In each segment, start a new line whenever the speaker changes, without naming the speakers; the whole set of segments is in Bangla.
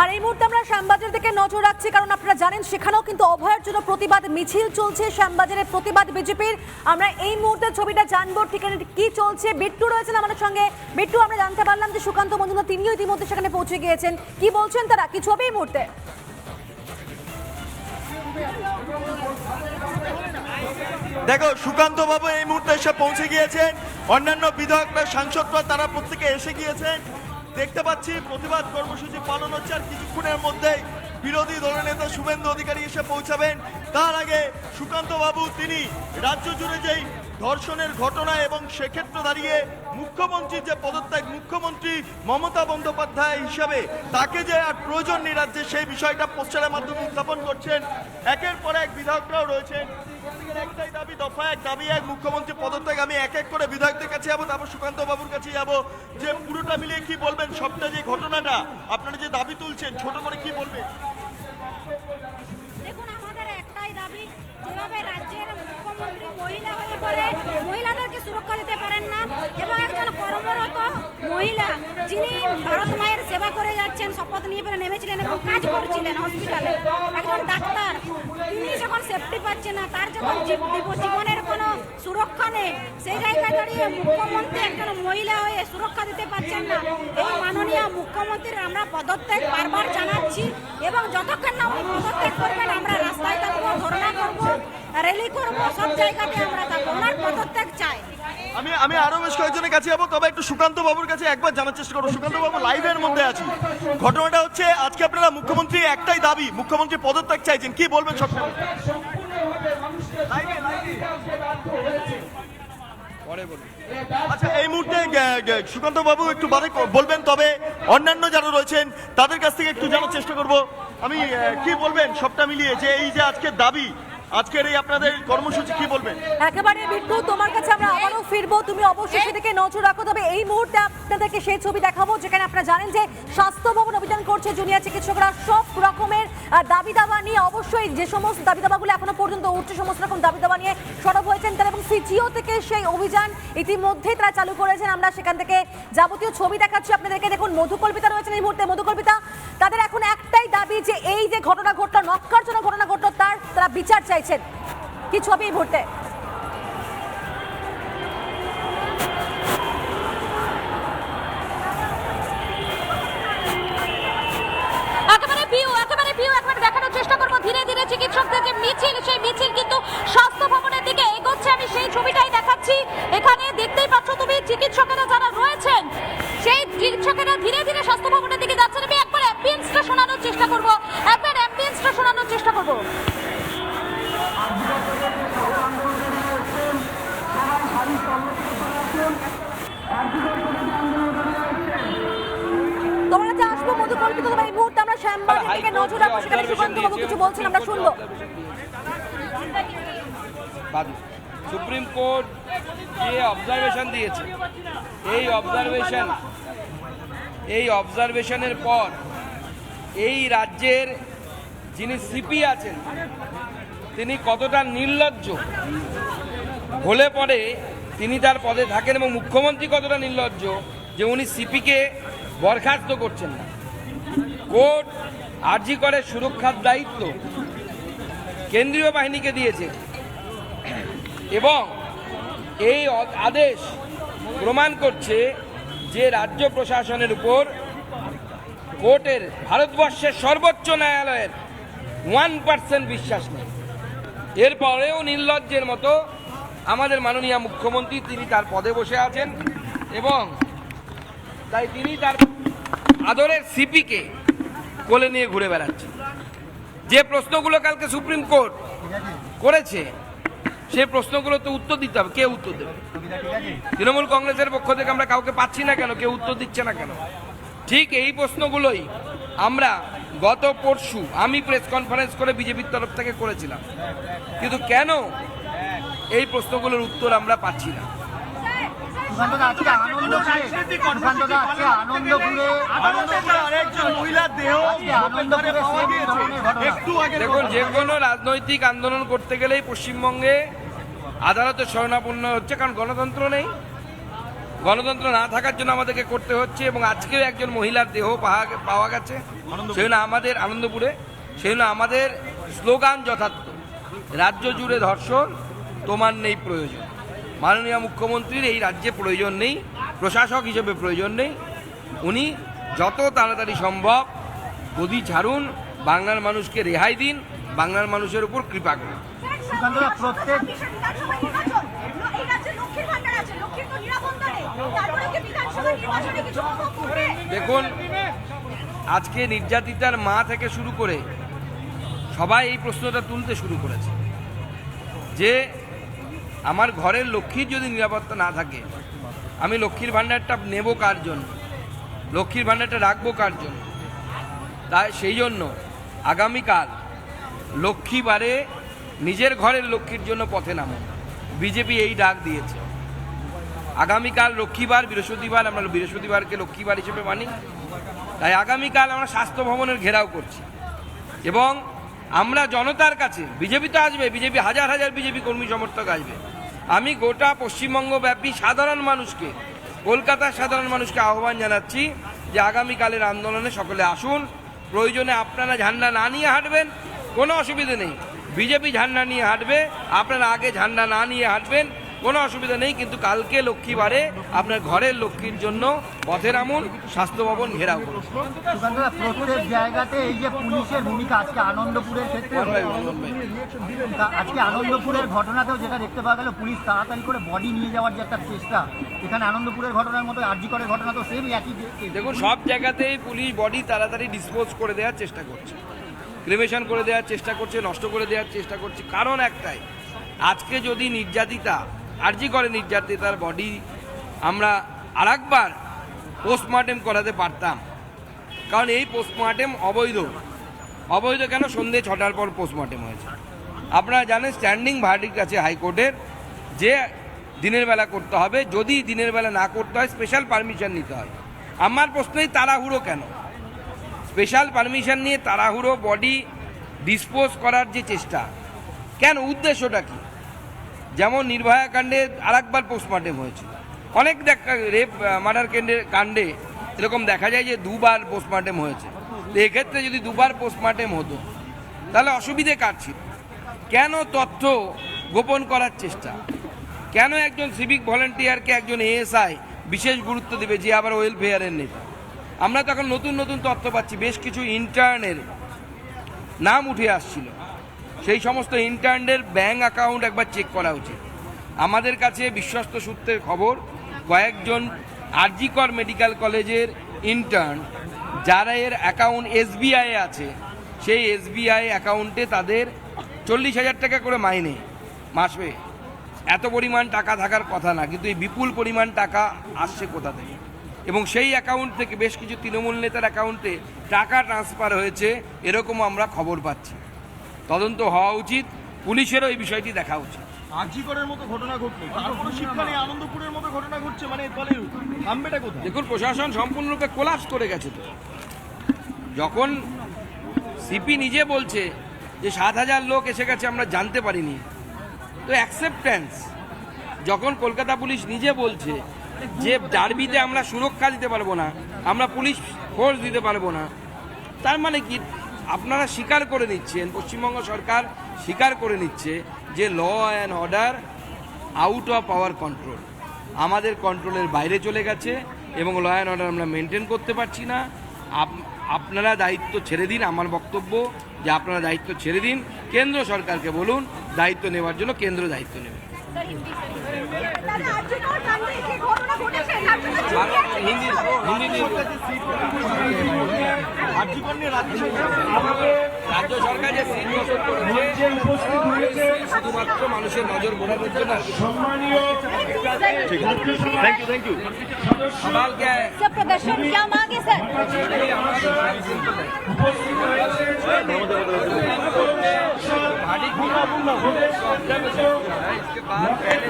আর এই মুহূর্তে আমরা শ্যামবাজার দিকে নজর রাখছি, কারণ আপনারা জানেন সেখানেও কিন্তু অভয়ের জন্য প্রতিবাদ মিছিল চলছে। শ্যামবাজারের প্রতিবাদ বিজেপির। আমরা এই মুহূর্তে ছবিটা জানবো ঠিক কি চলছে। বিট্টু রয়েছেন আমাদের সঙ্গে। বিট্টু, আমরা জানতে পারলাম যে সুকান্ত মজুমদার তিনিও ইতিমধ্যে সেখানে পৌঁছে গিয়েছেন। কি বলছেন তারা, কি ছবি এই মুহূর্তে?
দেখো, সুকান্ত বাবু এই মুহূর্তে এসে পৌঁছে গিয়েছেন। অন্যান্য বিধায়করা, সাংসদরা তারা প্রত্যেকে এসে গিয়েছেন। দেখতে পাচ্ছি প্রতিবাদ কর্মসূচি পালন হচ্ছে, আর কিছুক্ষণের মধ্যেই বিরোধী দলনেতা শুভেন্দু অধিকারী এসে পৌঁছাবেন। তার আগে সুকান্ত বাবু তিনি রাজ্য জুড়ে যেই ধর্ষণের ঘটনা এবং সেক্ষেত্রে দাঁড়িয়ে মুখ্যমন্ত্রীর যে পদত্যাগ, মুখ্যমন্ত্রী মমতা বন্দ্যোপাধ্যায় হিসাবে তাকে যে আর প্রয়োজন নেই রাজ্যে, সেই বিষয়টা পোস্টারের মাধ্যমে উত্থাপন করছেন। একের পর এক বিধায়করাও রয়েছেন। একটাই দাবি, দফা এক, দাবি এক, মুখ্যমন্ত্রী পদত্যাগ। আমি এক এক করে বিধায়কদের কাছে যাবো, তারপর সুকান্ত বাবুর কাছে যাবো। যে পুরোটা মিলিয়ে কি বলবেন, সবটা যে ঘটনাটা আপনারা যে দাবি তুলছেন, ছোট করে কি বলবেন?
দেখুন, আমাদের একটাই দাবি, যেভাবে রাজ্যের মুখ্যমন্ত্রী মহিলা হয়ে পড়ে মহিলাদেরকে সুরক্ষা দিতে পারেন না, এবং একজন কর্মরত মহিলা যিনি ভারত মায়ের সেবা করে যাচ্ছেন, শপথ নিয়ে ফেলে নেমেছিলেন এবং কাজ করছিলেন হসপিটালে, একজন ডাক্তার, তিনি যখন সেফটি পাচ্ছেন না, তার যখন জীবনের কোনো সুরক্ষা নেই, সেই জায়গায় দাঁড়িয়ে মুখ্যমন্ত্রী একজন মহিলা হয়ে সুরক্ষা দিতে পারছেন না। এই মাননীয় মুখ্যমন্ত্রীর আমরা পদত্যাগ বারবার জানাচ্ছি, এবং যতক্ষণ না উনি পদত্যাগ করবেন আমরা রাস্তায় থাকবো, ধর্ণা করবো, র্যালি করবো, সব জায়গাতে আমরা থাকবো। ওনার পদত্যাগ চাই।
আমি আরো বেশ কয়েকজনের কাছে যাবো, তবে একটু সুকান্ত বাবুর কাছে একবার জানার চেষ্টা করবো। সুকান্ত বাবু, লাইভের মধ্যে আছি। ঘটনাটা হচ্ছে আজকে আপনারা মুখ্যমন্ত্রী একটাই দাবি, মুখ্যমন্ত্রী পদত্যাগ চাইছেন, কি বলবেন সবটা? আচ্ছা, এই মুহূর্তে সুকান্ত বাবু একটু বাদে বলবেন, তবে অন্যান্য যারা রয়েছেন তাদের কাছ থেকে একটু জানার চেষ্টা করব। আমি কি বলবেন সবটা মিলিয়ে, যে এই যে আজকের দাবি, আজকের এই আপনাদের কর্মসূচি, কি বলবেন?
একেবারে বিট্টু, তোমার কাছে আমরা আবারও ফিরবো, তুমি অবশ্যই সেদিকে নজর রাখো। তবে এই মুহূর্তে আপনাদেরকে সেই ছবি দেখাবো যেখানে আপনারা জানেন যে স্বাস্থ্য ভবন অভিযান করছে জুনিয়র চিকিৎসকরা সব রকমের দাবি দাবা নিয়ে। অবশ্যই যে সমস্ত দাবি দাবাগুলো এখনো পর্যন্ত উঠছে, সমস্ত রকম দাবি দাবা নিয়ে সরব হয়েছেন তারা, এবং সিটিও থেকে সেই অভিযান ইতিমধ্যেই তারা চালু করেছেন। আমরা সেখান থেকে যাবতীয় ছবি দেখাচ্ছি আপনাদেরকে। দেখুন, মধুকল্পিতা রয়েছেন এই মুহূর্তে। মধুকল্পিতা, তাদের এখন একটাই দাবি যে এই যে ঘটনা ঘটলো, নক্কারজনক ঘটনা ঘটলো, তারা বিচার চাইছেন। কি ছবি এই মুহূর্তে?
একেবারে দেখানোর চেষ্টা করবো ধীরে ধীরে চিকিৎসকদের যে মিছিল, সেই মিছিল কিন্তু স্বাস্থ্য ভবনের দিকে এগোচ্ছে। আমি সেই ছবিটাই দেখাচ্ছি। এখানে দেখতেই পাচ্ছ তুমি, চিকিৎসকেরা যারা রয়েছেন, সেই চিকিৎসকেরা ধীরে ধীরে স্বাস্থ্য ভবনের দিকে যাচ্ছেন। আমি একবার অ্যাম্বিয়েন্সটা শোনানোর চেষ্টা করবো,
তোমার কাছে আসবো মধুকল্পিতা। তবে এই মুহূর্তে আমরা শ্যামবাজার দিকে নজর রাখবো, সেখানে সুকান্ত বাবু কিছু বলছেন, আমরা শুনবো।
সুপ্রিম কোর্ট যে অবজারভেশন দিয়েছে, এই অবজারভেশনের পর এই রাজ্যের যিনি সিপি আছেন তিনি কতটা নির্লজ্জ হলে পরে তিনি তার পদে থাকেন, এবং মুখ্যমন্ত্রী কতটা নির্লজ্জ যে উনি সিপিকে বরখাস্ত করছেন না। কোর্ট আরজি করে সুরক্ষার দায়িত্ব কেন্দ্রীয় বাহিনীকে দিয়েছে, এবং এই আদেশ প্রমাণ করছে যে রাজ্য প্রশাসনের উপর কোর্টের, ভারতবর্ষের সর্বোচ্চ ন্যায়ালয়ের 1% বিশ্বাস নেই। এরপরেও নির্লজ্জের মতো আমাদের মাননীয় মুখ্যমন্ত্রী তিনি তার পদে বসে আছেন, এবং তাই তিনি তার আদরের সিপিকে কোলে নিয়ে ঘুরে বেড়াচ্ছেন। যে প্রশ্নগুলো কালকে সুপ্রিম কোর্ট করেছে, সেই প্রশ্নগুলো তো উত্তর দিতে হবে। কে উত্তর দেবে? তৃণমূল কংগ্রেসের পক্ষ থেকে আমরা কাউকে পাচ্ছি না কেন? কেউ উত্তর দিচ্ছে না কেন? ঠিক এই প্রশ্নগুলোই আমরা গত পরশু আমি প্রেস কনফারেন্স করে বিজেপির তরফ থেকে করেছিলাম, কিন্তু কেন এই প্রশ্নগুলোর উত্তর আমরা পাচ্ছি না? দেখুন, যে কোনো রাজনৈতিক আন্দোলন করতে গেলেই পশ্চিমবঙ্গে আদালতের শরণাপন্ন হচ্ছে, কারণ গণতন্ত্র নেই। গণতন্ত্র না থাকার জন্য আমাদেরকে করতে হচ্ছে, এবং আজকেও একজন মহিলার দেহ পাওয়া গেছে, সেই জন্য আমাদের আনন্দপুরে, সেই জন্য আমাদের স্লোগান যথার্থ, রাজ্য জুড়ে ধর্ষণ, তোমার নেই প্রয়োজন। মাননীয় মুখ্যমন্ত্রীর এই রাজ্যে প্রয়োজন নেই, প্রশাসক হিসেবে প্রয়োজন নেই, উনি যত তাড়াতাড়ি সম্ভব গদি ছাড়ুন, বাংলার মানুষকে রেহাই দিন, বাংলার মানুষের উপর কৃপা করুন।
প্রত্যেক
দেখুন, আজকে নির্যাতিতার মা থেকে শুরু করে সবাই এই প্রশ্নটা তুলতে শুরু করেছে যে আমার ঘরের লক্ষ্মীর যদি নিরাপত্তা না থাকে, আমি লক্ষ্মীর ভাণ্ডারটা নেব কার জন্য, লক্ষ্মীর ভাণ্ডারটা রাখবো কার জন্য। তাই সেই জন্য আগামীকাল লক্ষ্মীবারে নিজের ঘরের লক্ষ্মীর জন্য পথে নামো, বিজেপি এই ডাক দিয়েছে। আগামীকাল লক্ষ্মীবার, বৃহস্পতিবার, আমরা বৃহস্পতিবারকে লক্ষ্মীবার হিসেবে মানি, তাই আগামীকাল আমরা স্বাস্থ্য ভবনের ঘেরাও করছি এবং আমরা জনতার কাছে, বিজেপি তো আসবে, বিজেপি হাজার হাজার বিজেপি কর্মী সমর্থক আসবে, আমি গোটা পশ্চিমবঙ্গব্যাপী সাধারণ মানুষকে, কলকাতার সাধারণ মানুষকে আহ্বান জানাচ্ছি যে আগামীকালের আন্দোলনে সকলে আসুন। প্রয়োজনে আপনারা ঝান্ডা না নিয়ে হাঁটবেন, কোনো অসুবিধা নেই, বিজেপি ঝান্ডা নিয়ে হাঁটবে, আপনারা আগে ঝান্ডা না নিয়ে হাঁটবেন, কোনো অসুবিধা নেই, কিন্তু কালকে লক্ষ্মীবারে আপনার ঘরের লক্ষ্মীর জন্য পথে নামুন, স্বাস্থ্য ভবন ঘেরাও করুন।
প্রত্যেক জায়গাতে এই যে পুলিশের ভূমিকা, আজকে আনন্দপুরের ক্ষেত্রে, আজকে আনন্দপুরের ঘটনাতেও যেটা দেখতে পাওয়া গেল, পুলিশ তাড়াতাড়ি করে বডি নিয়ে যাওয়ার যে একটা চেষ্টা, এখানে আনন্দপুরের ঘটনার মতো আরজিকরের ঘটনা তো সেম একই।
দেখুন, সব জায়গাতেই পুলিশ বডি তাড়াতাড়ি ডিসপোজ করে দেওয়ার চেষ্টা করছে, ক্রিমেশন করে দেওয়ার চেষ্টা করছে, নষ্ট করে দেওয়ার চেষ্টা করছে। কারণ একটাই, আজকে যদি নির্যাতিতা, আরজি করে নির্যাতিতার বডি আমরা আরেকবার পোস্টমর্টেম করাতে পারতাম, কারণ এই পোস্টমর্টেম অবৈধ। অবৈধ কেন? সন্ধ্যে 6টার পর পোস্টমর্টেম হয়েছে। আপনারা জানেন স্ট্যান্ডিং ভার্ডিক্ট আছে হাইকোর্টের যে দিনের বেলা করতে হবে, যদি দিনের বেলা না করতে হয় স্পেশাল পারমিশন নিতে হয়। আমার প্রশ্নই তাড়াহুড়ো কেন? স্পেশাল পারমিশন নিয়ে তাড়াহুড়ো বডি ডিসপোজ করার যে চেষ্টা, কেন? উদ্দেশ্যটা কি? যেমন নির্ভয়া কাণ্ডে আরেকবার পোস্টমর্টেম হয়েছে, অনেক রেপ মার্ডার কাণ্ডে এরকম দেখা যায় যে দুবার পোস্টমর্টেম হয়েছে। তো এক্ষেত্রে যদি দুবার পোস্টমর্টেম হতো তাহলে অসুবিধে কার ছিল? কেন তথ্য গোপন করার চেষ্টা? কেন একজন সিভিক ভলেন্টিয়ারকে একজন এএসআই বিশেষ গুরুত্ব দেবে যে আবার ওয়েলফেয়ারের নেতা? আমরা তখন নতুন নতুন তথ্য পাচ্ছি, বেশ কিছু ইন্টার্নের নাম উঠে আসছিল, সেই সমস্ত ইন্টার্নদের ব্যাঙ্ক অ্যাকাউন্ট একবার চেক করা উচিত। আমাদের কাছে বিশ্বস্ত সূত্রের খবর, কয়েকজন আরজিকর মেডিকেল কলেজের ইন্টার্ন যারা এর অ্যাকাউন্ট এসবিআই আছে, সেই এসবিআই অ্যাকাউন্টে তাদের 40,000 টাকা করে মাইনে মাসে, এত পরিমাণ টাকা থাকার কথা না, কিন্তু এই বিপুল পরিমাণ টাকা আসছে কোথা থেকে? এবং সেই অ্যাকাউন্ট থেকে বেশ কিছু তৃণমূল নেতার অ্যাকাউন্টে টাকা ট্রান্সফার হয়েছে, এরকমও আমরা খবর পাচ্ছি। তদন্ত হওয়া উচিত, পুলিশেরও এই বিষয়টি দেখা উচিত।
আরজিকরের মতো ঘটনা ঘটলো, তারপরে শিক্ষা নিয়ে আনন্দপুরের মতো ঘটনা ঘটছে, মানে ফলে থামবেটা কোথায়?
দেখুন, প্রশাসন সম্পূর্ণরূপে কোলাপস করে গেছে। তো যখন সিপি নিজে বলছে যে 7,000 লোক এসে গেছে আমরা জানতে পারিনি, তো অ্যাকসেপ্টেন্স, যখন কলকাতা পুলিশ নিজে বলছে যে ডার্বিতে আমরা সুরক্ষা দিতে পারবো না, আমরা পুলিশ ফোর্স দিতে পারবো না, তার মানে কি? আপনারা স্বীকার করে নিচ্ছেন, পশ্চিমবঙ্গ সরকার স্বীকার করে নিচ্ছে যে law and order out of our control, আমাদের কন্ট্রোলের বাইরে চলে গেছে এবং ল অ্যান্ড অর্ডার আমরা মেনটেন করতে পারছি না। আপনারা দায়িত্ব ছেড়ে দিন। আমার বক্তব্য যে আপনারা দায়িত্ব ছেড়ে দিন, কেন্দ্র সরকারকে বলুন দায়িত্ব নেওয়ার জন্য, কেন্দ্র দায়িত্ব নেবে। রাজ্য সরকার যে সিট গঠন করেছে শুধুমাত্র মানুষের নজর ঘোরানোর জন্য।
Thank you.
सवाल क्या है?
सर प्रदर्शन क्या मांगे सर?
इसके बाद पहले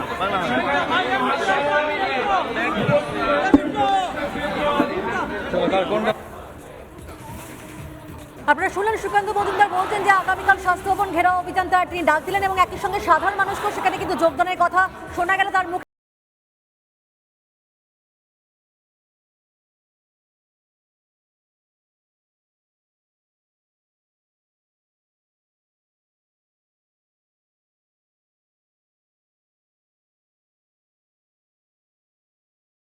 আপনারা শুনলেন সুকান্ত মজুমদার বলছেন যে আগামীকাল স্বাস্থ্য ভবন ঘেরাও অভিযান তিনি ডাক দিলেন এবং একই সঙ্গে সাধারণ মানুষকেও সেখানে কিন্তু যোগদানের কথা শোনা গেল তার মুখে।